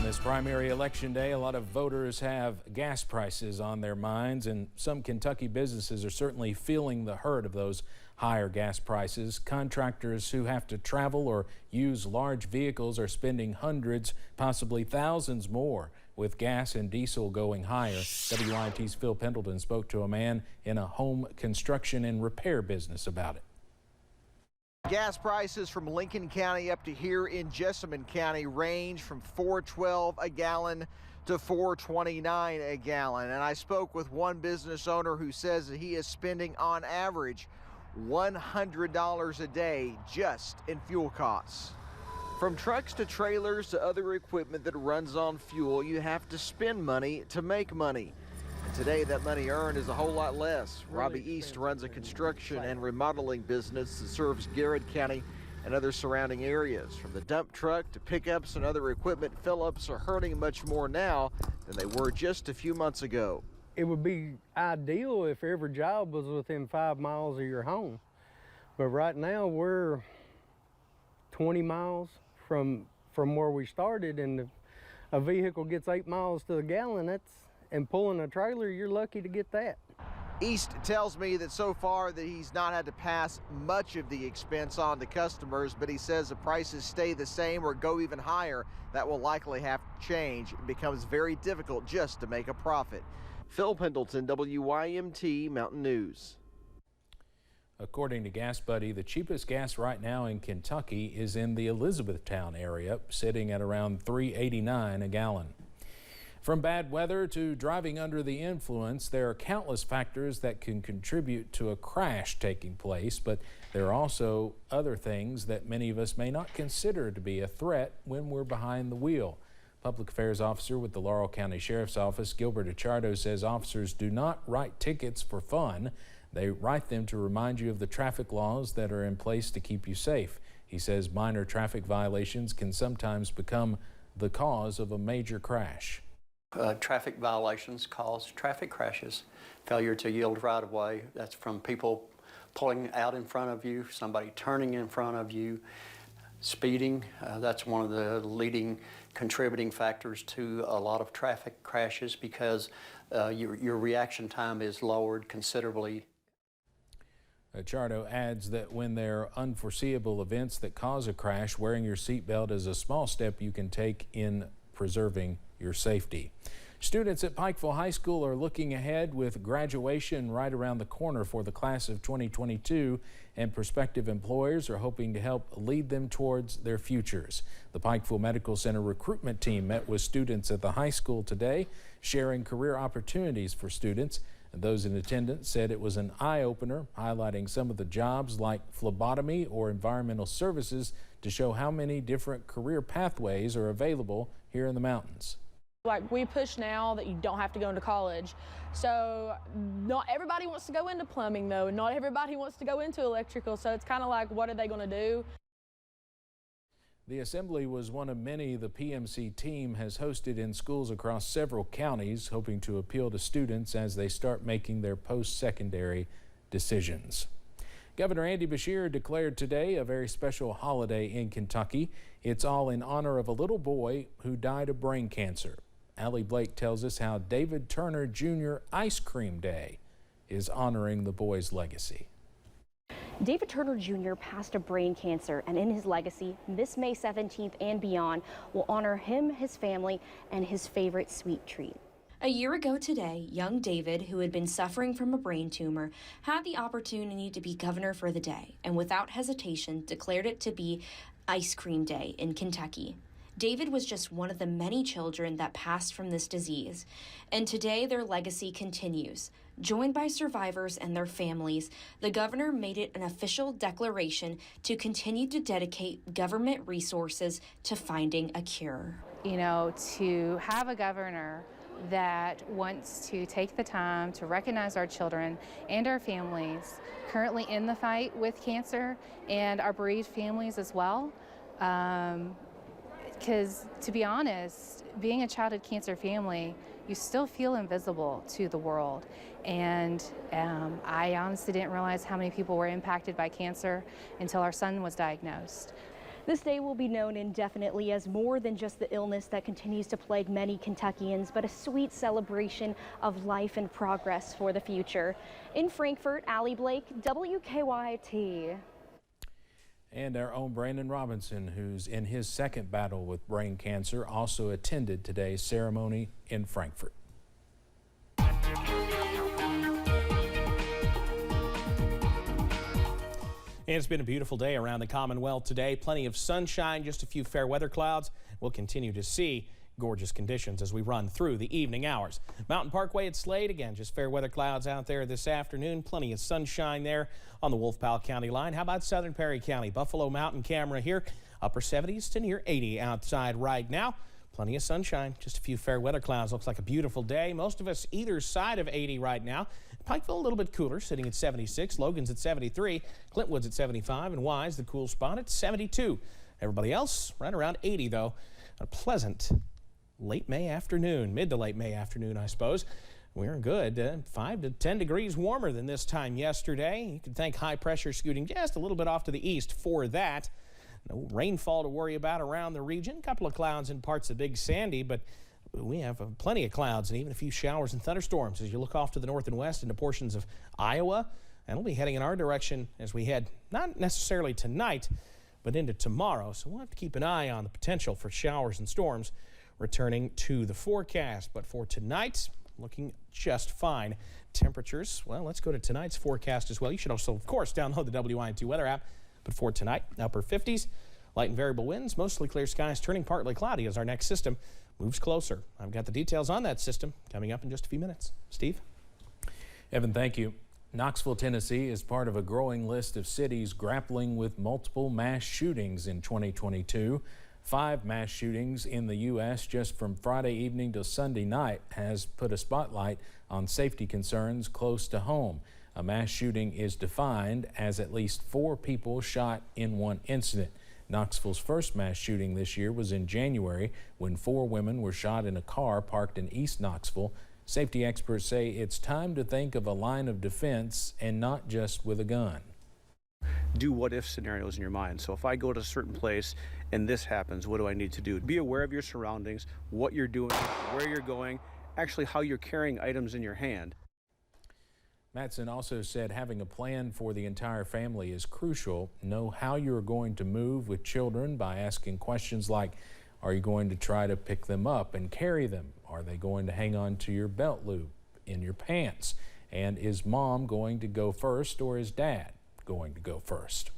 this primary election day, a lot of voters have gas prices on their minds, and some Kentucky businesses are certainly feeling the hurt of those higher gas prices. Contractors who have to travel or use large vehicles are spending hundreds, possibly thousands more with gas and diesel going higher. WIT's Phil Pendleton spoke to a man in a home construction and repair business about it. Gas prices from Lincoln County up to here in Jessamine County range from $4.12 a gallon to $4.29 a gallon. And I spoke with one business owner who says that he is spending on average $100 a day just in fuel costs. From trucks to trailers to other equipment that runs on fuel, you have to spend money to make money. And today, that money earned is a whole lot less. Robbie East runs a construction and remodeling business that serves Garrett County and other surrounding areas. From the dump truck to pickups and other equipment, fill-ups are hurting much more now than they were just a few months ago. It would be ideal if every job was within 5 miles of your home. But right now, we're 20 miles from where we started, and if a vehicle gets 8 miles to the gallon, and pulling a trailer, you're lucky to get that. East tells me that so far that he's not had to pass much of the expense on to customers, but he says the prices stay the same or go even higher. That will likely have to change. It becomes very difficult just to make a profit. Phil Pendleton, WYMT Mountain News. According to Gas Buddy, the cheapest gas right now in Kentucky is in the Elizabethtown area, sitting at around $3.89 a gallon. From bad weather to driving under the influence, there are countless factors that can contribute to a crash taking place, but there are also other things that many of us may not consider to be a threat when we're behind the wheel. Public Affairs Officer with the Laurel County Sheriff's Office, Gilbert Achardo, says officers do not write tickets for fun. They write them to remind you of the traffic laws that are in place to keep you safe. He says minor traffic violations can sometimes become the cause of a major crash. Traffic violations cause traffic crashes. Failure to yield right of way, that's from people pulling out in front of you, somebody turning in front of you, speeding. That's one of the leading contributing factors to a lot of traffic crashes because your reaction time is lowered considerably. Achardo adds that when there are unforeseeable events that cause a crash, wearing your seatbelt is a small step you can take in preserving your safety. Students at Pikeville High School are looking ahead with graduation right around the corner for the class of 2022, and prospective employers are hoping to help lead them towards their futures. The Pikeville Medical Center recruitment team met with students at the high school today, sharing career opportunities for students. And those in attendance said it was an eye-opener, highlighting some of the jobs like phlebotomy or environmental services to show how many different career pathways are available here in the mountains. Like, we push now that you don't have to go into college. So not everybody wants to go into plumbing, though. Not everybody wants to go into electrical. So it's kind of like, what are they going to do? The assembly was one of many the PMC team has hosted in schools across several counties, hoping to appeal to students as they start making their post-secondary decisions. Governor Andy Beshear declared today a very special holiday in Kentucky. It's all in honor of a little boy who died of brain cancer. Allie Blake tells us how David Turner Jr. Ice Cream Day is honoring the boy's legacy. David Turner Jr. passed of brain cancer, and in his legacy, this May 17th and beyond will honor him, his family, and his favorite sweet treat. A year ago today, young David, who had been suffering from a brain tumor, had the opportunity to be governor for the day, and without hesitation declared it to be Ice Cream Day in Kentucky. David was just one of the many children that passed from this disease, and today their legacy continues. Joined by survivors and their families, the governor made it an official declaration to continue to dedicate government resources to finding a cure. You know, to have a governor that wants to take the time to recognize our children and our families currently in the fight with cancer and our bereaved families as well. Because to be honest, being a childhood cancer family, you still feel invisible to the world. And I honestly didn't realize how many people were impacted by cancer until our son was diagnosed. This day will be known indefinitely as more than just the illness that continues to plague many Kentuckians, but a sweet celebration of life and progress for the future. In Frankfort, Allie Blake, WKYT. And our own Brandon Robinson, who's in his second battle with brain cancer, also attended today's ceremony in Frankfort. And it's been a beautiful day around the Commonwealth today. Plenty of sunshine, just a few fair weather clouds. We'll continue to see gorgeous conditions as we run through the evening hours. Mountain Parkway at Slade, again, just fair weather clouds out there this afternoon. Plenty of sunshine there on the Wolf Powell County line. How about Southern Perry County? Buffalo Mountain camera here, upper 70s to near 80 outside right now. Plenty of sunshine, just a few fair weather clouds. Looks like a beautiful day. Most of us either side of 80 right now. Pikeville a little bit cooler, sitting at 76. Logan's at 73. Clintwood's at 75. And Wise, the cool spot, at 72. Everybody else right around 80, though. A pleasant late May afternoon, mid to late May afternoon, I suppose. We're good, 5 to 10 degrees warmer than this time yesterday. You can thank high pressure scooting just a little bit off to the east for that. No rainfall to worry about around the region. A couple of clouds in parts of Big Sandy, but we have plenty of clouds and even a few showers and thunderstorms as you look off to the north and west into portions of Iowa. And it'll be heading in our direction as we head not necessarily tonight, but into tomorrow. So we'll have to keep an eye on the potential for showers and storms returning to the forecast. But for tonight, looking just fine. Temperatures, well, let's go to tonight's forecast as well. You should also, of course, download the WINT weather app. But for tonight, upper 50s, light and variable winds, mostly clear skies, turning partly cloudy as our next system moves closer. I've got the details on that system coming up in just a few minutes. Steve? Evan, thank you. Knoxville, Tennessee is part of a growing list of cities grappling with multiple mass shootings in 2022. 5 mass shootings in the U.S. just from Friday evening to Sunday night has put a spotlight on safety concerns close to home. A mass shooting is defined as at least 4 people shot in one incident. Knoxville's first mass shooting this year was in January when 4 women were shot in a car parked in East Knoxville. Safety experts say it's time to think of a line of defense and not just with a gun. Do what-if scenarios in your mind. So if I go to a certain place and this happens, what do I need to do? Be aware of your surroundings, what you're doing, where you're going, actually how you're carrying items in your hand. Mattson also said having a plan for the entire family is crucial. Know how you're going to move with children by asking questions like, are you going to try to pick them up and carry them? Are they going to hang on to your belt loop in your pants? And is mom going to go first or is dad going to go first?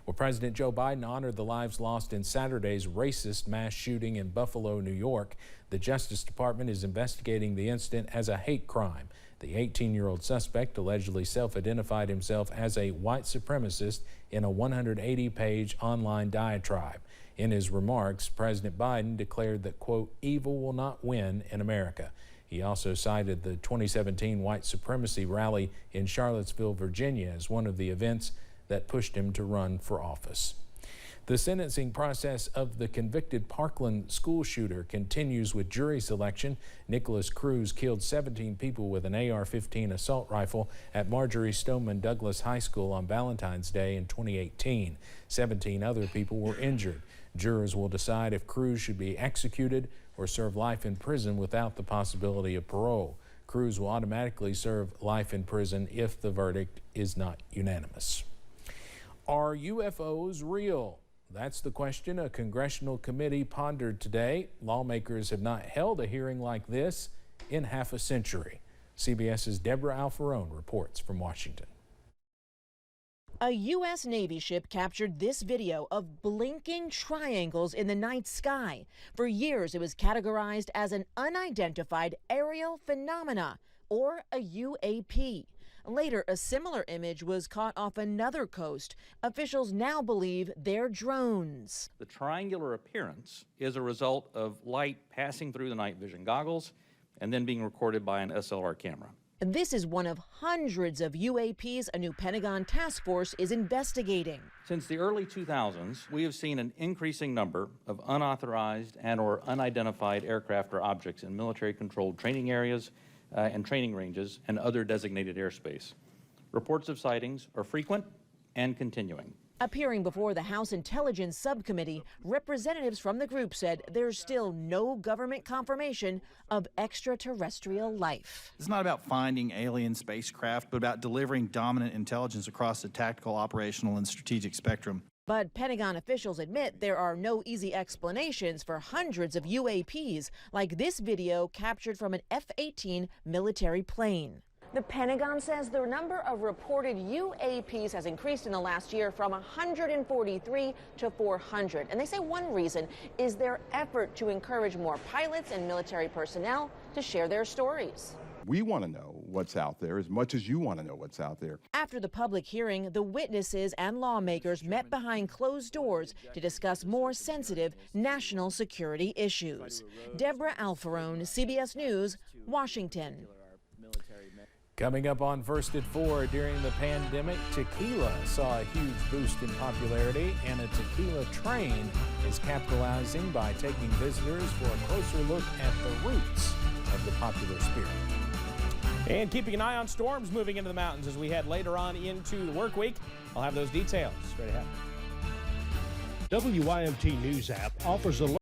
Well, President Joe Biden honored the lives lost in Saturday's racist mass shooting in Buffalo, New York. The Justice Department is investigating the incident as a hate crime. The 18-year-old suspect allegedly self-identified himself as a white supremacist in a 180-page online diatribe. In his remarks, President Biden declared that, quote, evil will not win in America. He also cited the 2017 white supremacy rally in Charlottesville, Virginia, as one of the events that pushed him to run for office. The sentencing process of the convicted Parkland school shooter continues with jury selection. Nikolas Cruz killed 17 people with an AR-15 assault rifle at Marjorie Stoneman Douglas High School on Valentine's Day in 2018. 17 other people were injured. Jurors will decide if Cruz should be executed or serve life in prison without the possibility of parole. Cruz will automatically serve life in prison if the verdict is not unanimous. Are UFOs real? That's the question a congressional committee pondered today. Lawmakers have not held a hearing like this in half a century. CBS's Deborah Alfarone reports from Washington. A U.S. Navy ship captured this video of blinking triangles in the night sky. For years, it was categorized as an unidentified aerial phenomena, or a UAP. Later, a similar image was caught off another coast. Officials now believe they're drones. The triangular appearance is a result of light passing through the night vision goggles and then being recorded by an SLR camera. This is one of hundreds of UAPs a new Pentagon task force is investigating. Since the early 2000s, we have seen an increasing number of unauthorized and/or unidentified aircraft or objects in military-controlled training areas and training ranges and other designated airspace. Reports of sightings are frequent and continuing. Appearing before the House Intelligence Subcommittee, representatives from the group said there's still no government confirmation of extraterrestrial life. It's not about finding alien spacecraft, but about delivering dominant intelligence across the tactical, operational, and strategic spectrum. But Pentagon officials admit there are no easy explanations for hundreds of UAPs, like this video captured from an F-18 military plane. The Pentagon says the number of reported UAPs has increased in the last year from 143 to 400. And they say one reason is their effort to encourage more pilots and military personnel to share their stories. We want to know what's out there as much as you want to know what's out there. After the public hearing, the witnesses and lawmakers met behind closed doors to discuss more sensitive national security issues. Deborah Alfarone, CBS News, Washington. Coming up on First at 4, during the pandemic, tequila saw a huge boost in popularity, and a tequila train is capitalizing by taking visitors for a closer look at the roots of the popular spirit. And keeping an eye on storms moving into the mountains as we head later on into the work week. I'll have those details straight ahead. WYMT News app offers a